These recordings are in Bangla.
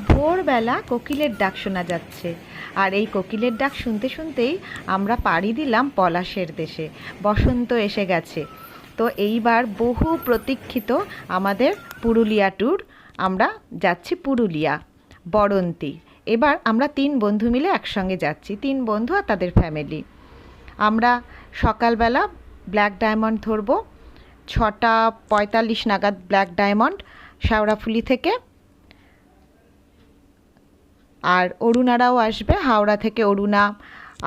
ভোরবেলা কোকিলের ডাক শোনা যাচ্ছে, আর এই কোকিলের ডাক শুনতে শুনতেই আমরা পাড়ি দিলাম পলাশের দেশে। বসন্ত এসে গেছে। তো এইবার বহু প্রতীক্ষিত আমাদের পুরুলিয়া ট্যুর। আমরা যাচ্ছি পুরুলিয়া বড়ন্তি। এবার আমরা 3 বন্ধু মিলে একসঙ্গে যাচ্ছি, 3 বন্ধু আর তাদের ফ্যামিলি। আমরা সকালবেলা ব্ল্যাক ডায়মন্ড ধরবো, 6:45 নাগাদ ব্ল্যাক ডায়মন্ড শেওড়াফুলি থেকে। আর অরুণারাও আসবে, হাওড়া থেকে অরুণা,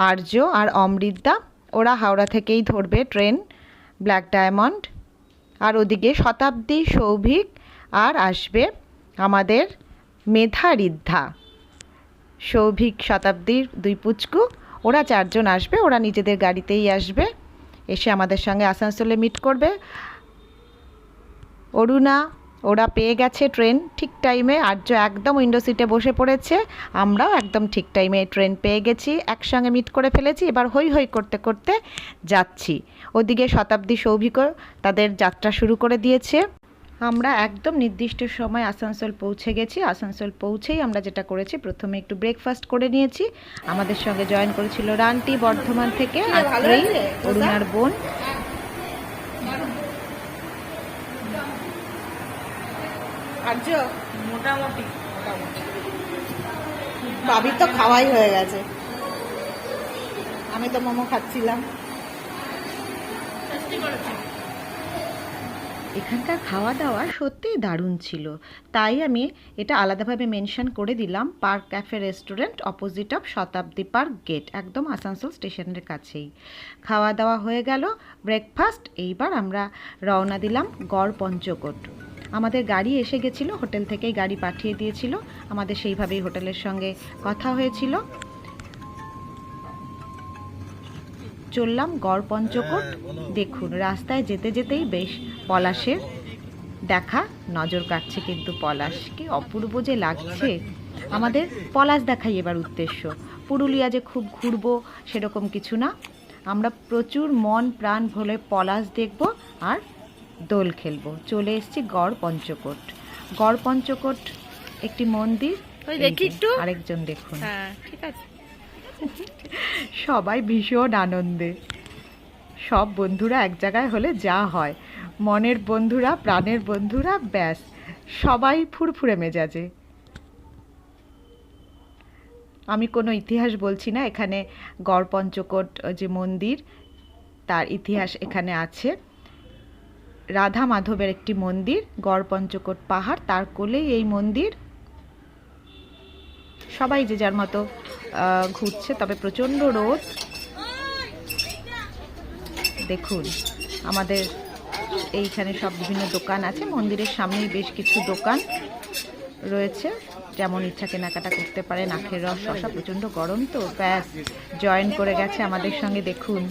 আর্য আর অমৃতা, ওরা হাওড়া থেকেই ধরবে ট্রেন ব্ল্যাক ডায়মন্ড। আর ওদিকে শতাব্দী, সৌভিক আর আসবে আমাদের মেধা, ঋদ্ধা। সৌভিক, শতাব্দীর 2 পুচকু, ওরা 4 জন আসবে, ওরা নিজেদের গাড়িতেই আসবে, এসে আমাদের সঙ্গে আসানসোলে মিট করবে। অরুণা, ওরা পেয়ে গেছে ট্রেন ঠিক টাইমে। আর্য একদম উইন্ডো সিটে বসে পড়েছে, আমরাও একদম ঠিক টাইমে ট্রেন পেয়ে গেছি, একসঙ্গে মিট করে ফেলেছি। এবার হই হই করতে করতে যাচ্ছি। ওদিকে শতাব্দী, সৌভিকও তাদের যাত্রা শুরু করে দিয়েছে। আমরা একদম নির্দিষ্ট সময় আসানসোল পৌঁছে গেছি। আসানসোল পৌঁছেই আমরা যেটা করেছি, প্রথমে একটু ব্রেকফাস্ট করে নিয়েছি। আমাদের সঙ্গে জয়েন করেছিল রান্টি বর্ধমান থেকে, আর অরুণার বোন। মোটামুটি বাবির তো খাওয়াই হয়ে গেছে, আমি তো মোমো খাচ্ছিলাম। এখানকার খাওয়া দাওয়া সত্যিই দারুণ ছিল, তাই আমি এটা আলাদাভাবে মেনশন করে দিলাম। Park cafe restaurant, opposite of Shatabdi park gate, একদম আসানসোল স্টেশনের কাছেই। খাওয়া দাওয়া হয়ে গেল, ব্রেকফাস্ট। এইবার আমরা রওনা দিলাম গড় পঞ্চকোট। আমাদের গাড়ি এসে গেছিলো, হোটেল থেকেই গাড়ি পাঠিয়ে দিয়েছিল, আমাদের সেইভাবেই হোটেলের সঙ্গে কথা হয়েছিল। চললাম গড় পঞ্চকোট। দেখুন, রাস্তায় যেতে যেতেই বেশ পলাশের দেখা নজর কাটছে, কিন্তু পলাশ কি অপূর্ব যে লাগছে। আমাদের পলাশ দেখাই এবার উদ্দেশ্য, পুরুলিয়া যে খুব ঘুরবো সেরকম কিছু না। আমরা প্রচুর মন প্রাণ ভরে পলাশ দেখব আর দোল খেলবো। চলে এসেছি গড় পঞ্চকোট। গড় পঞ্চকোট একটি মন্দির, দেখি একটু, আরেকজন দেখুন। হ্যাঁ ঠিক আছে। সবাই ভীষণ আনন্দে, সব বন্ধুরা এক জায়গায় হলে যা হয়, মনের বন্ধুরা, প্রাণের বন্ধুরা, ব্যাস সবাই ফুরফুরে মেজাজে। আমি কোনো ইতিহাস বলছি না, এখানে গড় পঞ্চকোট যে মন্দির, তার ইতিহাস এখানে আছে। রাধা মাধবের একটি মন্দির, গড় পঞ্চকোট পাহাড়, তার কোলেই এই মন্দির। সবাই যে যার মতো ঘুরছে, তবে প্রচণ্ড রোদ। দেখুন, আমাদের এইখানে সব বিভিন্ন দোকান আছে, মন্দিরের সামনেই বেশ কিছু দোকান রয়েছে, যেমন ইচ্ছা কেনাকাটা করতে পারেন। আখের রস, শসা, প্রচণ্ড গরম তো ব্যাস জয়েন করে গেছে আমাদের সঙ্গে। দেখুন,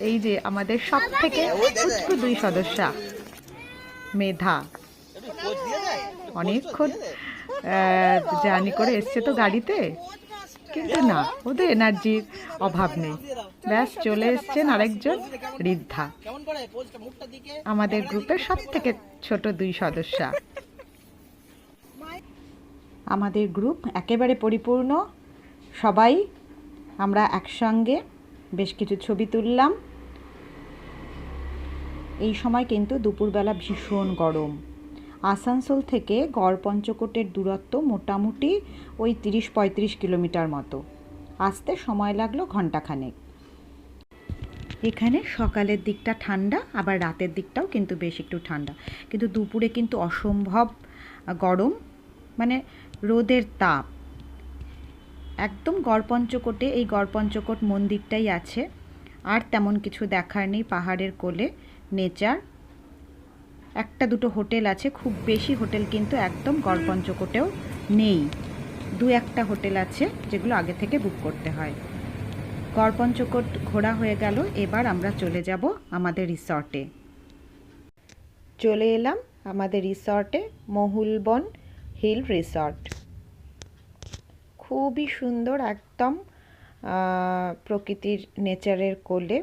এই যে আমাদের সব থেকে উৎকু 2 সদস্যা, মেধা, অনেকক্ষণ জার্নি করে এসছে তো গাড়িতে, কিন্তু না, ওদের এনার্জির অভাব নেই। ব্যাস চলে এসছেন আরেকজন, ঋদ্ধা, আমাদের গ্রুপের সব থেকে ছোট 2 সদস্যা। আমাদের গ্রুপ একেবারে পরিপূর্ণ, সবাই আমরা একসঙ্গে বেশ কিছু ছবি তুললাম। এই সময় কিন্তু দুপুরবেলা ভীষণ গরম। আসানসোল থেকে গড় পঞ্চকোটের দূরত্ব মোটামুটি ওই 30-35 কিলোমিটার মতো, আসতে সময় লাগলো ঘণ্টাখানেক। এখানে সকালের দিকটা ঠান্ডা, আবার রাতের দিকটাও কিন্তু বেশ একটু ঠান্ডা, কিন্তু দুপুরে কিন্তু অসম্ভব গরম, মানে রোদের তাপ। একদম গড় পঞ্চকোটে এই গড় পঞ্চকোট মন্দিরটাই আছে, আর তেমন কিছু দেখার নেই। পাহাড়ের কোলে নেচার, 1-2 হোটেল আছে, খুব বেশি হোটেল কিন্তু একদম গড় পঞ্চকোটেও নেই। 2-1টা হোটেল আছে যেগুলো আগে থেকে বুক করতে হয়। গড় পঞ্চকোট ঘোরা হয়ে গেল, এবার আমরা চলে যাব আমাদের রিসর্টে। চলে এলাম আমাদের রিসর্টে, মহুলবন হিল রিসর্ট। খুবই সুন্দর, একদম প্রকৃতির নেচারের কোলে।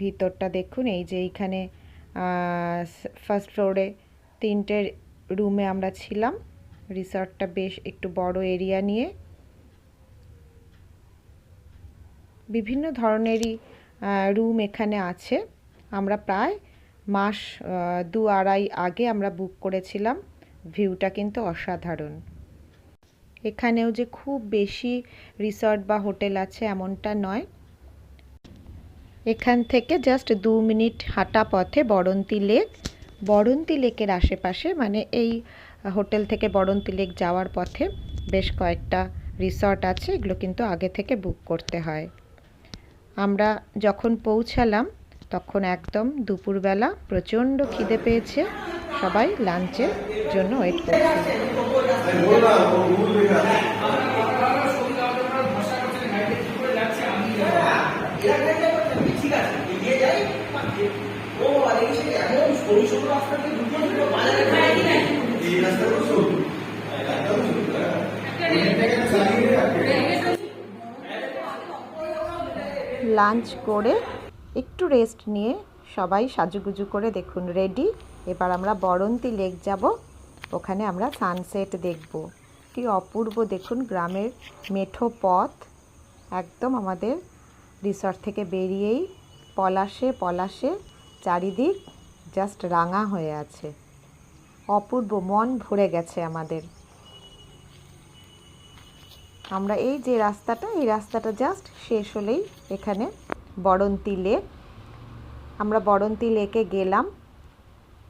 ভিতরটা দেখুন, এই যে এইখানে ফার্স্ট ফ্লোরে 3টে রুমে আমরা ছিলাম। রিসর্টটা বেশ একটু বড় এরিয়া নিয়ে, বিভিন্ন ধরনেরই রুম এখানে আছে। আমরা প্রায় মাস 2-2.5 আগে আমরা বুক করেছিলাম। ভিউটা কিন্তু অসাধারণ। এখানেও যে খুব বেশি রিসর্ট বা হোটেল আছে এমনটা নয়। এখান থেকে জাস্ট 2 মিনিট হাঁটা পথে বড়ন্তি লেক। বড়ন্তি লেকের আশেপাশে, মানে এই হোটেল থেকে বড়ন্তি লেক যাওয়ার পথে বেশ কয়েকটা রিসর্ট আছে, এগুলো কিন্তু আগে থেকে বুক করতে হয়। আমরা যখন পৌঁছালাম তখন একদম দুপুরবেলা, প্রচণ্ড খিদে পেয়েছে, সবাই লাঞ্চের জন্য ওয়েট করছে। লাঞ্চ করে একটু রেস্ট নিয়ে সবাই সাজুগুজু করে দেখুন রেডি। এবার আমরা বড়ন্তি লেক যাব, ওখানে আমরা সানসেট দেখব। কি অপূর্ব দেখুন, গ্রামের মেঠো পথ, একদম আমাদের রিসর্ট থেকে বেরিয়েই পলাশে পলাশে চারিদিক জাস্ট রাঙা হয়ে আছে। অপূর্ব, মন ভরে গেছে আমাদের। আমরা এই যে রাস্তাটা, এই রাস্তাটা জাস্ট শেষ হলেই এখানে বড়ন্তি লেক। আমরা বড়ন্তি লেকে গেলাম,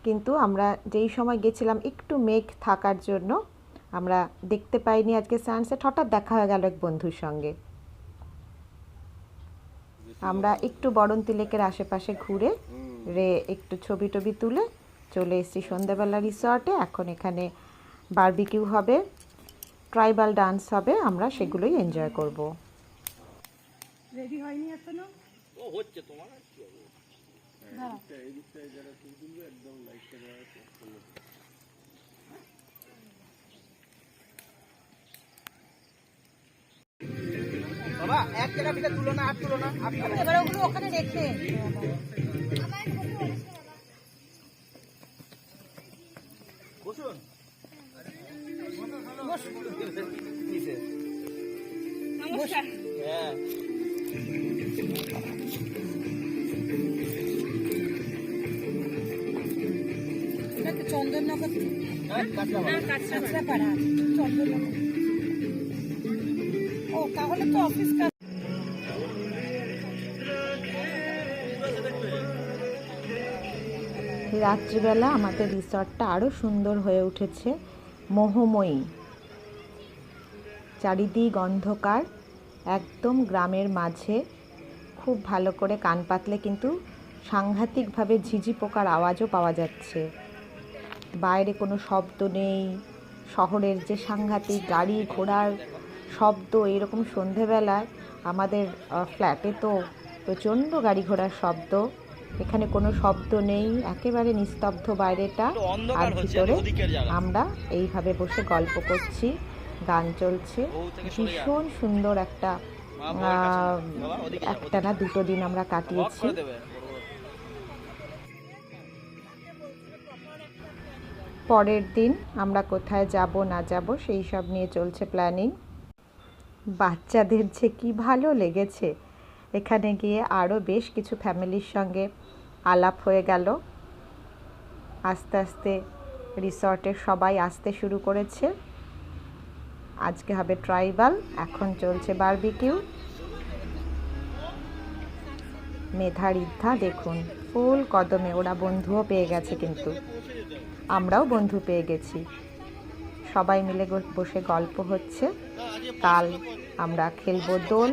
কিন্তু আমরা যেই সময় গেছিলাম একটু মেঘ থাকার জন্য আমরা দেখতে পাইনি আজকে সানসেট। হঠাৎ দেখা হয়ে গেল এক বন্ধুর সঙ্গে। আমরা একটু বড়ন্তি লেকের আশেপাশে ঘুরে একটু ছবি টবি তুলে চলে এসেছি সন্ধ্যাবেলা রিসর্টে। এখন এখানে বারবিকিউ হবে, ট্রাইবাল ডান্স হবে, আমরা সেগুলোই এনজয় করব। রেডি হয়নি এখনো? ও হচ্ছে তোমার আর কি হবে? এই দিকটায় যারা তুলবে একদম লাইটটা দেওয়া আছে। বাবা এক জায়গা ভিতরে তুলো না, আর তুলো না, এবার ওগুলো ওখানে রেখে বসুন। নমস্কার। হ্যাঁ চন্দননগর, কাঁচরাপাড়া, চন্দননগর। ও তাহলে তো অফিস কাজ। রাত্রিবেলা আমাদের রিসর্টটা আরও সুন্দর হয়ে উঠেছে, মোহময়ী। চারিদিক অন্ধকার, একদম গ্রামের মাঝে। খুব ভালো করে কান পাতলে কিন্তু সাংঘাতিকভাবে ঝিঝি পোকার আওয়াজও পাওয়া যাচ্ছে। বাইরে কোনো শব্দ নেই। শহরের যে সাংঘাতিক গাড়ি ঘোড়ার শব্দ, এরকম সন্ধেবেলায় আমাদের ফ্ল্যাটে তো প্রচণ্ড গাড়ি ঘোড়ার শব্দ, এখানে কোনো শব্দ নেই, একেবারে নিস্তব্ধ বাইরেটা। আর ভিতরে আমরা এইভাবে বসে গল্প করছি, গান চলছে। ভীষণ সুন্দর একটা না 2 দিন আমরা কাটিয়েছি। পরের দিন আমরা কোথায় যাব না যাব সেই সব নিয়ে চলছে প্ল্যানিং। বাচ্চাদের যে কি ভালো লেগেছে এখানে গিয়ে। আরও বেশ কিছু ফ্যামিলির সঙ্গে আলাপ হয়ে গেল। আস্তে আস্তে রিসর্টের সবাই আসতে শুরু করেছে। আজকে হবে ট্রাইবাল, এখন চলছে বারবিকিউ। মেধা রিদ্ধা দেখুন ফুল কদমে, ওরা বন্ধুও পেয়ে গেছে, কিন্তু আমরাও বন্ধু পেয়ে গেছি। সবাই মিলে বসে গল্প হচ্ছে। কাল আমরা খেলবো দোল,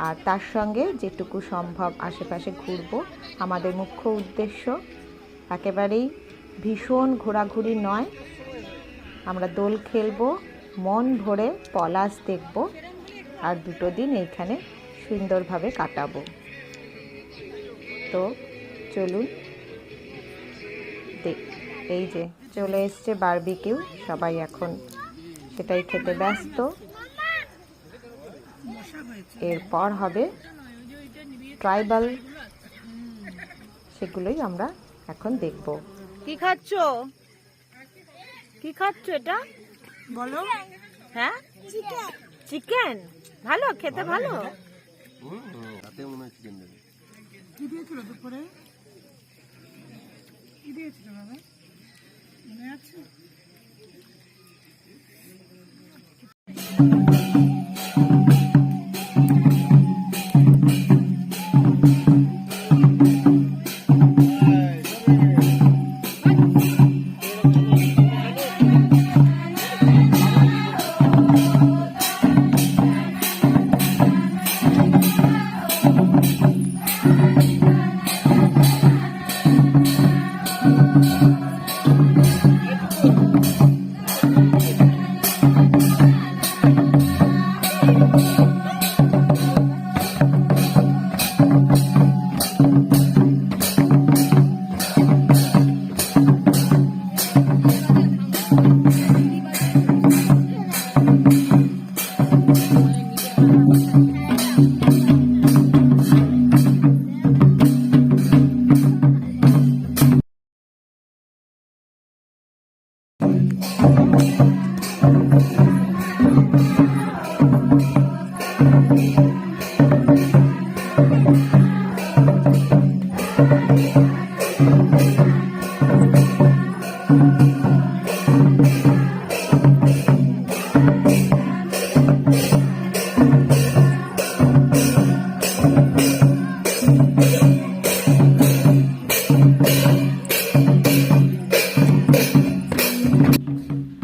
আর তার সঙ্গে যেটুকু সম্ভব আশেপাশে ঘুরবো। আমাদের মুখ্য উদ্দেশ্য একেবারেই ভীষণ ঘোরাঘুরি নয়, আমরা দোল খেলবো, মন ভরে পলাশ দেখব, আর 2 দিন এইখানে সুন্দরভাবে কাটাবো। তো চলুন, এই যে চলে এসছে বারবিকিউ, সবাই এখন সেটাই খেতে ব্যস্ত। এরপর হবে ট্রাইবাল, সেগুলোই আমরা এখন দেখব। কি খাচ্ছো? কি খাচ্ছ এটা বলো হ্যাঁ চিকেন ভালো খেতে ভালো তাতে মনে হয় চিকেন দেবে। কি দিয়েছিল দুপুরে? কি দিয়েছিল বাবা মনে আছে?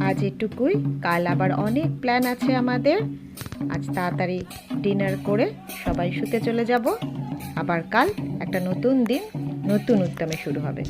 আজ এটুকুই, কাল আবার অনেক প্ল্যান আছে আমাদের। আজ তাড়াতাড়ি ডিনার করে সবাই শুতে চলে যাব। আবার কাল একটা নতুন দিন নতুন উদ্যমে শুরু হবে।